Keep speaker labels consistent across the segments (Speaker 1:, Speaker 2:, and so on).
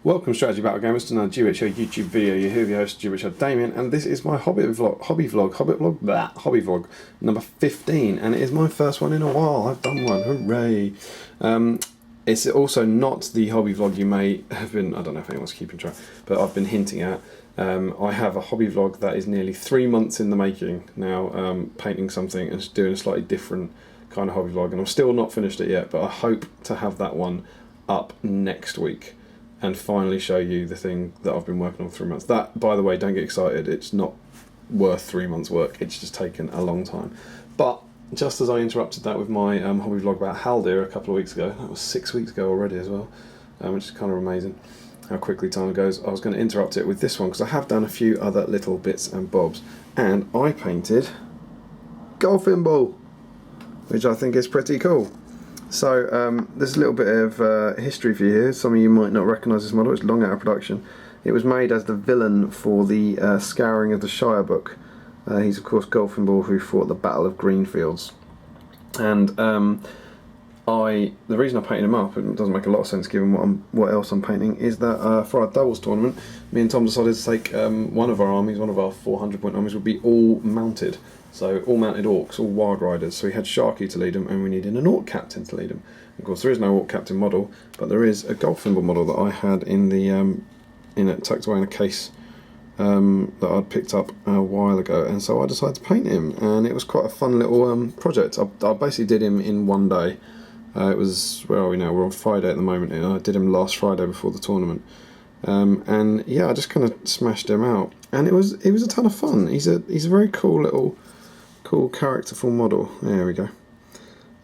Speaker 1: Welcome Strategy Battle Gamers to another GBHL YouTube video. You're here with your host GBHL Damian, and this is my hobby vlog number 15, and it is my first one in a while. I've done one, hooray! It's also not the hobby vlog you may have been, I don't know if anyone's keeping track, but I've been hinting at. I have a hobby vlog that is nearly 3 months in the making now, painting something and doing a slightly different kind of hobby vlog, and I've still not finished it yet, but I hope to have that one up next week and finally show you the thing that I've been working on for 3 months. That, by the way, don't get excited, it's not worth 3 months work, it's just taken a long time. But just as I interrupted that with my hobby vlog about Haldir a couple of weeks ago, that was 6 weeks ago already as well, which is kind of amazing how quickly time goes. I was going to interrupt it with this one because I have done a few other little bits and bobs, and I painted Golfimbul, which I think is pretty cool. So there's a little bit of history for you here. Some of you might not recognise this model. It's long out of production. It was made as the villain for the Scouring of the Shire book. He's of course Golfimbul, who fought the Battle of Greenfields. And the reason I painted him up, it doesn't make a lot of sense given what else I'm painting, is that for our doubles tournament, me and Tom decided to take one of our armies, one of our 400 point armies would be all mounted. So all mounted orcs, all wild riders. So we had Sharky to lead them, and we needed an orc captain to lead them. Of course, there is no orc captain model, but there is a Golfimbul model that I had in the tucked away in a case that I'd picked up a while ago, and so I decided to paint him, and it was quite a fun little project. I basically did him in one day. It was, where are we now? We're on Friday at the moment, and I did him last Friday before the tournament. And yeah, I just kind of smashed him out, and it was a ton of fun. He's a very cool characterful model. There we go.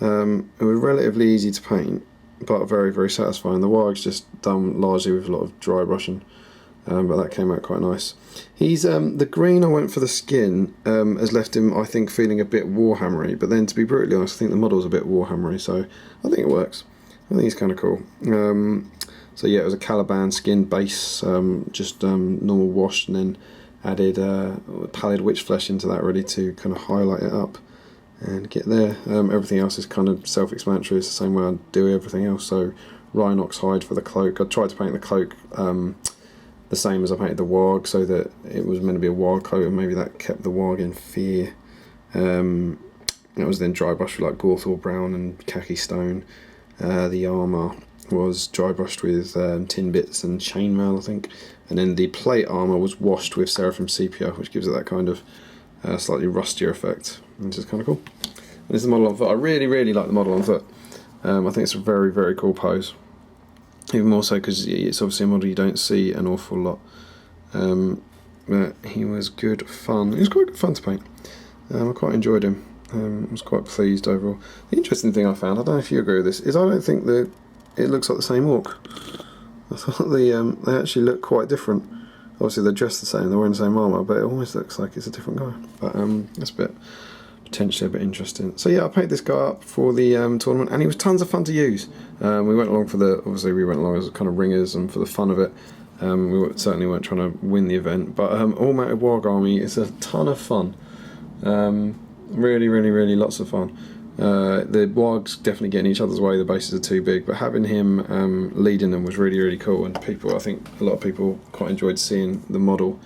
Speaker 1: It was relatively easy to paint, but very, very satisfying. The warg's just done largely with a lot of dry brushing, but that came out quite nice. He's the green I went for the skin has left him, I think, feeling a bit Warhammery, but then to be brutally honest, I think the model's a bit Warhammery, so I think it works. I think he's kind of cool. So yeah, it was a Caliban skin base, just normal washed, and then added pallid witch flesh into that, ready to kind of highlight it up and get there. Everything else is kind of self-explanatory. It's the same way I do everything else. So Rhinox hide for the cloak. I tried to paint the cloak the same as I painted the warg, so that it was meant to be a warg cloak, and maybe that kept the warg in fear. It was then dry brushed with like Gorthor brown and khaki stone. The armour was dry brushed with tin bits and chainmail, I think, and then the plate armour was washed with Seraphim Sepia, which gives it that kind of slightly rustier effect, which is kind of cool. And this is the model on foot. I really, really like the model on foot. I think it's a very, very cool pose, even more so because it's obviously a model you don't see an awful lot. But he was good fun. He was quite good fun to paint. I quite enjoyed him. I was quite pleased overall. The interesting thing I found, I don't know if you agree with this, is I don't think that it looks like the same orc. I thought they actually look quite different. Obviously they're dressed the same, they're wearing the same armour, but it almost looks like it's a different guy. But that's potentially a bit interesting. So yeah, I painted this guy up for the tournament, and he was tons of fun to use. We went along we went along as kind of ringers and for the fun of it. Certainly weren't trying to win the event, but all mounted warg army is a ton of fun. Really, really, really lots of fun. The wargs definitely get in each other's way, the bases are too big, but having him leading them was really, really cool, and I think a lot of people quite enjoyed seeing the model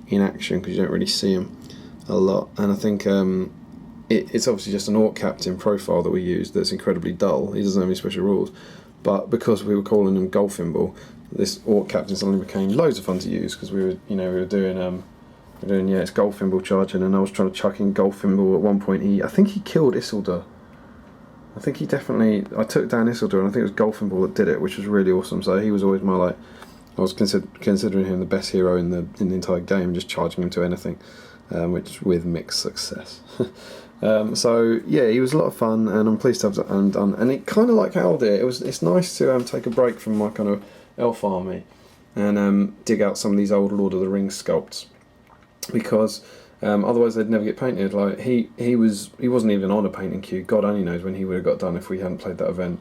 Speaker 1: in action, because you don't really see him a lot. And I think it's obviously just an orc captain profile that we used that's incredibly dull. He doesn't have any special rules, but because we were calling him Golfimbul, this orc captain suddenly became loads of fun to use, because we were doing it's Golfimbul charging, and I was trying to chuck in Golfimbul at one point. I think he killed Isildur. I took down Isildur, and I think it was Golfimbul that did it, which was really awesome. So he was always I was considering him the best hero in the entire game, just charging him to anything, which with mixed success. So yeah, he was a lot of fun, and I'm pleased to have that done. And it kind of like Haldir, it's nice to take a break from my kind of elf army and dig out some of these old Lord of the Rings sculpts, because otherwise they'd never get painted. Like he wasn't even on a painting queue. God only knows when he would have got done if we hadn't played that event.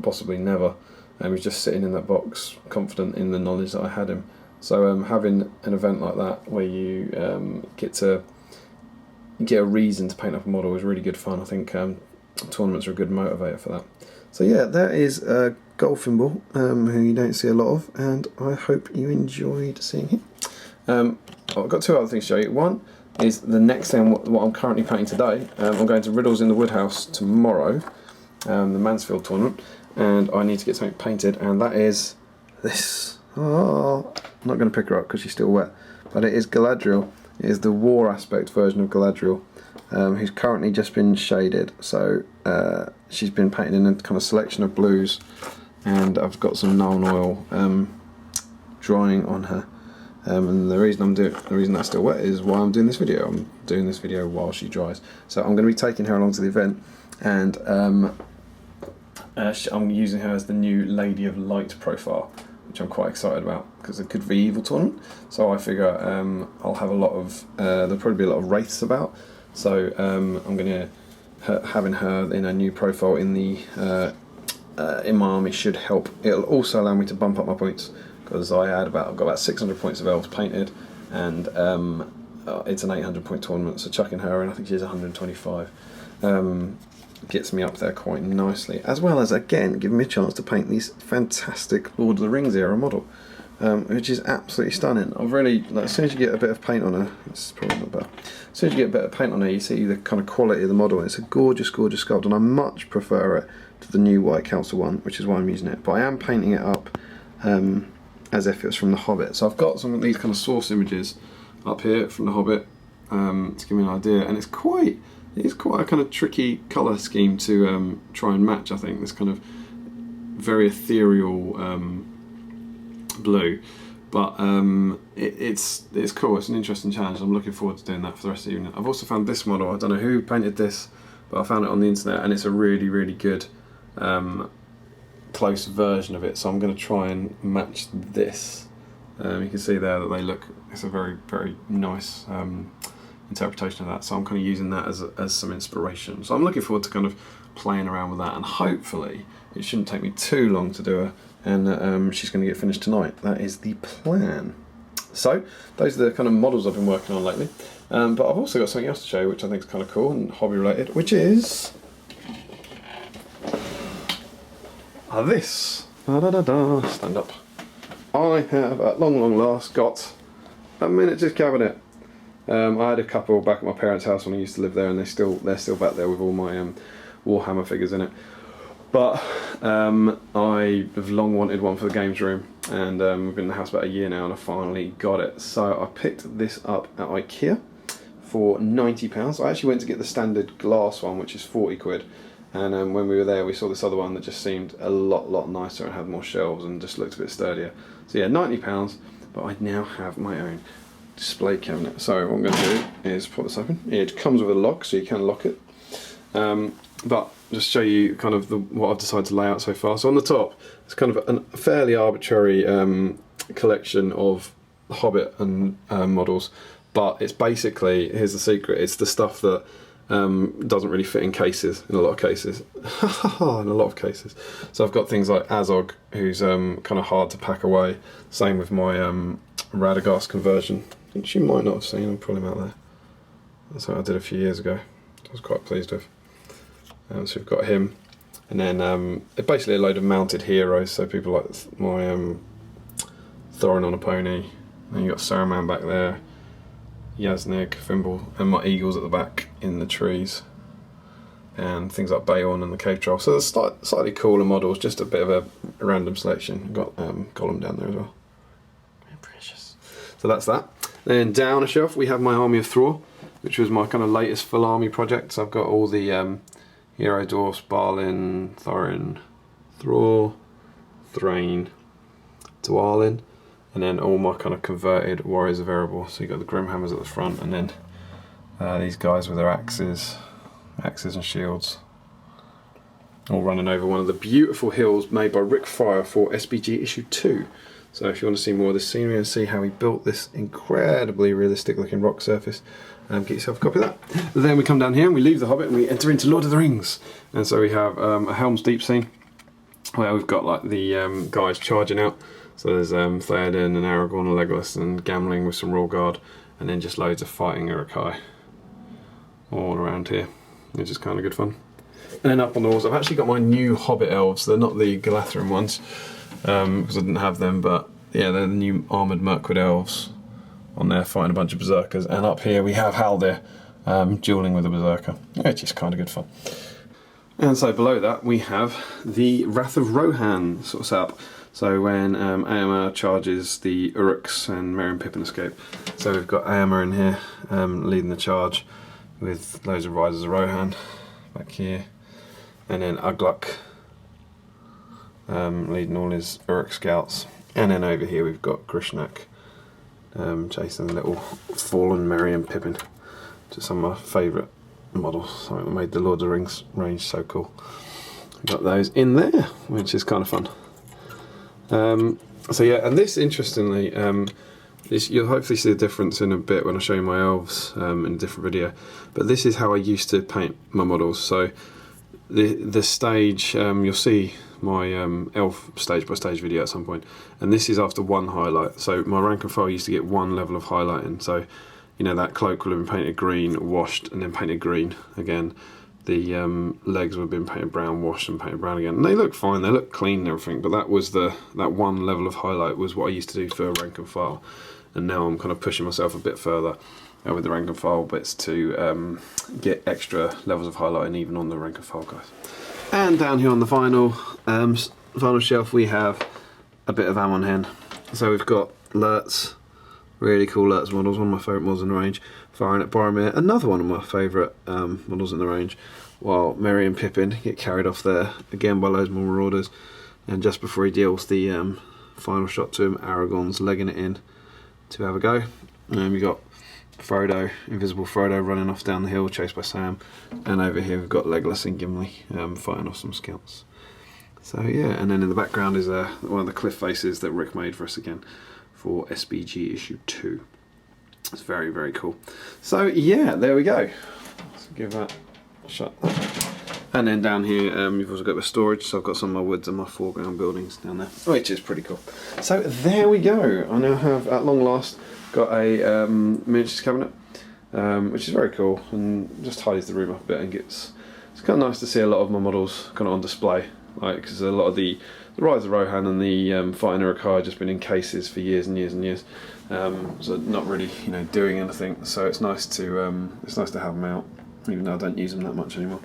Speaker 1: Possibly never. He was just sitting in that box, confident in the knowledge that I had him. So having an event like that where you get a reason to paint up a model is really good fun. I think tournaments are a good motivator for that. So yeah, that is Golfimbul, who you don't see a lot of, and I hope you enjoyed seeing him. I've got two other things to show you. One is the next thing, what I'm currently painting today. I'm going to Riddles in the Woodhouse tomorrow, the Mansfield tournament, and I need to get something painted, and that is this. Oh, I'm not going to pick her up because she's still wet, but it is Galadriel. It is the war aspect version of Galadriel, who's currently just been shaded. So she's been painted in a kind of selection of blues, and I've got some Nuln oil drying on her. And the reason that's still wet is why I'm doing this video. I'm doing this video while she dries. So I'm going to be taking her along to the event, and I'm using her as the new Lady of Light profile, which I'm quite excited about because it could be evil tournament. So I figure I'll have a lot of there'll probably be a lot of wraiths about. So I'm going to having her in a new profile in the in my army should help. It'll also allow me to bump up my points, because I've got about 600 points of elves painted, and it's an 800 point tournament, so chucking her in, I think she's 125, gets me up there quite nicely, as well as, again, giving me a chance to paint these fantastic Lord of the Rings era model, which is absolutely stunning. I've really, like, as soon as you get a bit of paint on her, it's probably not bad, as soon as you get a bit of paint on her, you see the kind of quality of the model. It's a gorgeous, gorgeous sculpt, and I much prefer it to the new White Council one, which is why I'm using it, but I am painting it up as if it was from The Hobbit. So I've got some of these kind of source images up here from The Hobbit to give me an idea, and it's quite a kind of tricky colour scheme to try and match. I think this kind of very ethereal blue, but it's cool. It's an interesting challenge. I'm looking forward to doing that for the rest of the evening. I've also found this model. I don't know who painted this, but I found it on the internet, and it's a really, really good close version of it, so I'm going to try and match this. You can see there that it's a very, very nice interpretation of that, so I'm kind of using that as some inspiration. So I'm looking forward to kind of playing around with that, and hopefully it shouldn't take me too long to do her, and she's going to get finished tonight. That is the plan. So those are the kind of models I've been working on lately, but I've also got something else to show you which I think is kind of cool and hobby related, which is this. Stand up. I have at long last got a miniatures cabinet. I had a couple back at my parents' house when I used to live there, and they're still back there with all my Warhammer figures in it. But I have long wanted one for the games room, and we've been in the house about a year now, and I finally got it. So I picked this up at IKEA for £90. I actually went to get the standard glass one, which is 40 quid. And when we were there, we saw this other one that just seemed a lot nicer and had more shelves and just looked a bit sturdier. So yeah, £90, but I now have my own display cabinet. So what I'm going to do is put this open. It comes with a lock, so you can lock it. But just show you kind of what I've decided to lay out so far. So on the top, it's kind of a fairly arbitrary collection of Hobbit and models, but it's basically, here's the secret, it's the stuff that doesn't really fit in cases, in a lot of cases. So I've got things like Azog, who's kind of hard to pack away. Same with my Radagast conversion, which you might not have seen. I'll pull him out there. That's what I did a few years ago. I was quite pleased with. So we've got him, and then basically a load of mounted heroes. So people like my Thorin on a pony. And you got Saruman back there, Yasnig, Fimbul, and my eagles at the back in the trees, and things like Beorn and the Cave Troll. So there's slightly cooler models, just a bit of a random selection. We've got Gollum down there as well. Very precious. So that's that. Then down a shelf we have my Army of Thrall, which was my kind of latest full army project. So I've got all the hero dwarfs, Balin, Thorin, Thrall, Thrain, Dwalin, and then all my kind of converted warriors of Erebor. So you've got the Grimhammers at the front, and then these guys with their axes and shields, all running over one of the beautiful hills made by Rick Fryer for SBG issue 2. So if you want to see more of this scenery and see how he built this incredibly realistic looking rock surface, get yourself a copy of that. Then we come down here and we leave the Hobbit and we enter into Lord of the Rings. And so we have a Helm's Deep scene where we've got like the guys charging out. So there's Theoden and Aragorn and Legolas and Gamling with some Royal and then just loads of fighting Uruk-hai all around here, which is kind of good fun. And then up on the walls, I've actually got my new Hobbit elves. They're not the Galathrun ones, because I didn't have them, but yeah, they're the new armoured Mirkwood elves on there fighting a bunch of berserkers. And up here we have Haldir dueling with a berserker, which is kind of good fun. And so below that we have the Wrath of Rohan sort of setup. So when Éomer charges, the Uruks and Merry and Pippin escape. So we've got Éomer in here leading the charge with loads of Riders of Rohan back here. And then Ugluk leading all his Uruk scouts. And then over here we've got Grishnak chasing the little fallen Merry and Pippin. Just some of my favourite models. Something that made the Lord of the Rings range so cool. We've got those in there, which is kind of fun. So yeah, and this interestingly, you'll hopefully see the difference in a bit when I show you my elves in a different video. But this is how I used to paint my models. So the stage, you'll see my elf stage by stage video at some point, and this is after one highlight. So my rank and file used to get one level of highlighting. So you know, that cloak will have been painted green, washed, and then painted green again. The legs would have been painted brown, washed, and painted brown again. And they look fine, they look clean and everything, but that was that one level of highlight was what I used to do for rank and file. And now I'm kind of pushing myself a bit further with the rank and file bits to get extra levels of highlighting even on the rank and file guys. And down here on the final shelf we have a bit of Ammon Hen. So we've got Lurtz, really cool Lurtz models, one of my favourite models in the range, firing at Boromir, another one of my favourite models in the range, while Merry and Pippin get carried off there, again by loads more Marauders, and just before he deals the final shot to him, Aragorn's legging it in to have a go. And we've got Frodo, invisible Frodo, running off down the hill, chased by Sam, and over here we've got Legolas and Gimli fighting off some scouts. So yeah, and then in the background is one of the cliff faces that Rick made for us again for SBG issue 2. It's very, very cool. So yeah, there we go. Let's give that a shot. And then down here you've also got the storage, so I've got some of my woods and my foreground buildings down there, which is pretty cool. So there we go. I now have, at long last, got a miniatures cabinet, which is very cool and just tidies the room up a bit, and it's kind of nice to see a lot of my models kind of on display, like, because a lot of the Rise of Rohan and the Fighting Uruk-hai have just been in cases for years and years and years, so not really, you know, doing anything. So it's nice to have them out, even though I don't use them that much anymore.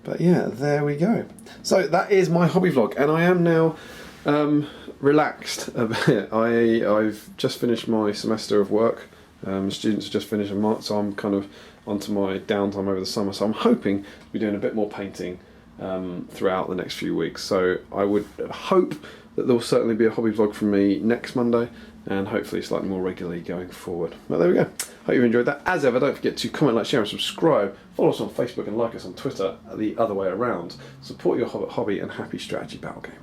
Speaker 1: But yeah, there we go. So that is my hobby vlog, and I am now relaxed a bit. I've just finished my semester of work. Students have just finished in March, so I'm kind of onto my downtime over the summer. So I'm hoping to be doing a bit more painting throughout the next few weeks. So I would hope that there will certainly be a hobby vlog from me next Monday, and hopefully slightly more regularly going forward. But there we go. Hope you've enjoyed that. As ever, don't forget to comment, like, share and subscribe. Follow us on Facebook and like us on Twitter the other way around. Support your Hobbit hobby, and happy strategy battle gaming.